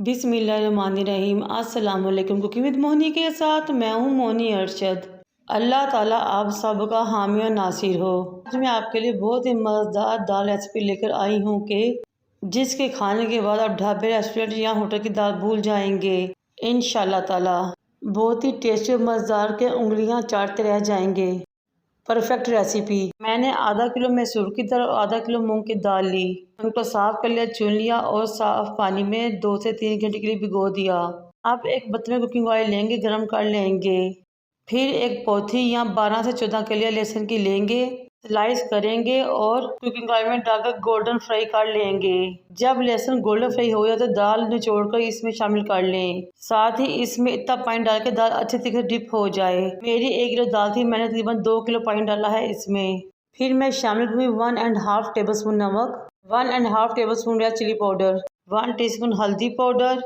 बिस्मिल्लाहिर्रहमानिर्रहीम। अस्सलाम वालेकुम। कुकिंग विद मोहनी के साथ मैं हूँ मोहनी अरशद। अल्लाह ताला आप सबका हामी और नासिर हो। आज मैं आपके लिए बहुत ही मज़ेदार दाल रेसिपी लेकर आई हूँ कि जिसके खाने के बाद आप ढाबे, रेस्टोरेंट या होटल की दाल भूल जाएंगे इंशाल्लाह ताला। बहुत ही टेस्टी और मज़ेदार के उंगलियाँ चाटते रह जाएंगे। Perfect recipe. मैंने आधा किलो मैसूर की दाल और आधा किलो मूंग की दाल ली। उनको साफ कर लिया, चुन लिया और साफ पानी में 2 से 3 घंटे के लिए भिगो दिया। अब एक बर्तन में कुकिंग ऑयल लेंगे, गरम कर लेंगे। फिर एक पोथी या 12 से 14 कलियां लहसुन की लेंगे, स्लाइस करेंगे और कुकिंग ऑयल में डालकर गोल्डन फ्राई कर लेंगे। जब लहसुन गोल्डन फ्राई हो जाए तो दाल निचोड़कर इसमें शामिल कर लें। साथ ही इसमें इतना पानी डाल के दाल अच्छे तरीके से डिप हो जाए। मेरी 1 किलो दाल थी, मैंने तकरीबन 2 किलो पानी डाला है इसमें। फिर मैं शामिल करूँगी 1.5 टेबल स्पून नमक, 1.5 table spoon red chilli powder, 1 teaspoon हल्दी पाउडर,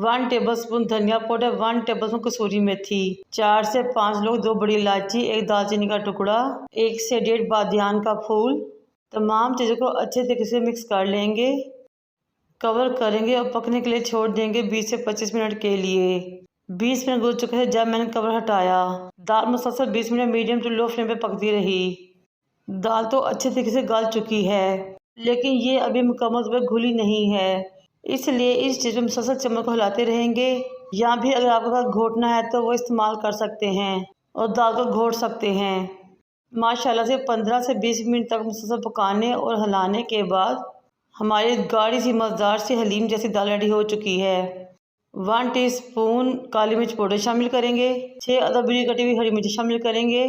1 टेबलस्पून धनिया पाउडर, 1 टेबलस्पून कसूरी मेथी, 4 से 5 लोग, 2 बड़ी इलायची, 1 दालचीनी का टुकड़ा, 1 से 1.5 बादियान का फूल। तमाम चीज़ों को अच्छे तरीके से मिक्स कर लेंगे, कवर करेंगे और पकने के लिए छोड़ देंगे 20 से 25 मिनट के लिए। 20 मिनट गुजर चुके थे जब मैंने कवर हटाया। दाल मुसलसल 20 minute medium to low flame पे पकती रही। दाल तो अच्छे तरीके से गल चुकी है, लेकिन ये अभी मुकम्मल तौर पर घुली नहीं है, इसलिए इस चीज़ में मुसलसल चम्मच को हिलाते रहेंगे। या भी अगर आपके पास घोटना है तो वो इस्तेमाल कर सकते हैं और दाल को घोट सकते हैं। माशाल्लाह से 15 से 20 मिनट तक मुसलसल पकाने और हिलाने के बाद हमारी गाढ़ी सी मज़ेदार सी हलीम जैसी दाल रेडी हो चुकी है। 1 टीस्पून काली मिर्च पाउडर शामिल करेंगे, 6 अदद बारीक कटी हुई हरी मिर्च शामिल करेंगे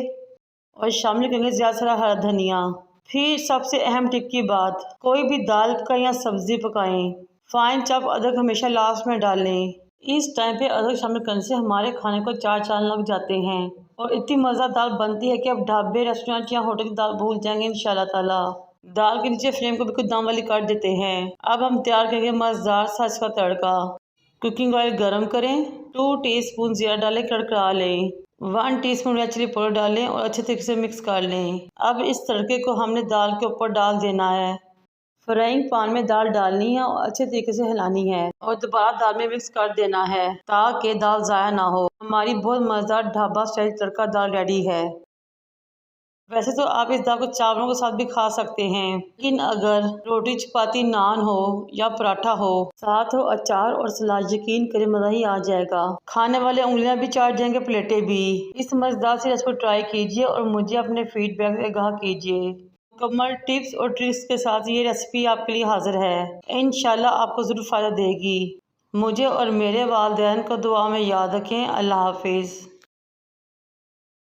और शामिल करेंगे ज़्यादा सारा हरा धनिया। फिर सबसे अहम टिप की बात, कोई भी दाल का या सब्ज़ी पकाएं, फाइन चॉप अदरक हमेशा लास्ट में डालें। इस टाइम पे अदरक शामिल करने से हमारे खाने को 4 चांद लग जाते हैं और इतनी मज़ेदार दाल बनती है कि आप ढाबे, रेस्टोरेंट या होटल की दाल भूल जाएंगे इंशाल्लाह ताला। दाल के नीचे फ्लेम को बिल्कुल दम वाली कर देते हैं। अब हम तैयार करेंगे मज़ेदार सा इसका तड़का। कुकिंग ऑयल गरम करें, 2 टीस्पून जीरा डालें, कड़कड़ा लें, 1 टीस्पून रेड चिली पाउडर डालें और अच्छे तरीके से मिक्स कर लें। अब इस तड़के को हमने दाल के ऊपर डाल देना है। फ्राइंग पैन में दाल डालनी है और अच्छे तरीके से हिलानी है और दोबारा दाल में मिक्स कर देना है ताकि दाल ज़ाया ना हो। हमारी बहुत मज़ेदार ढाबा स्टाइल तड़का दाल रेडी है। वैसे तो आप इस दाल को चावलों के साथ भी खा सकते हैं, लेकिन अगर रोटी, चपाती, नान हो या पराठा हो, साथ हो अचार और सलाद, यकीन करें मज़ा ही आ जाएगा। खाने वाले उंगलियां भी चाट जाएंगे, प्लेटें भी। इस मज़ेदार से रेसिपी ट्राई कीजिए और मुझे अपने फीडबैक से आगाह कीजिए। मुकम्मल टिप्स और ट्रिक्स के साथ ये रेसिपी आपके लिए हाजिर है। इंशाल्लाह आपको ज़रूर फ़ायदा देगी। मुझे और मेरे वालिदैन को दुआ में याद रखें। अल्लाह हाफिज़।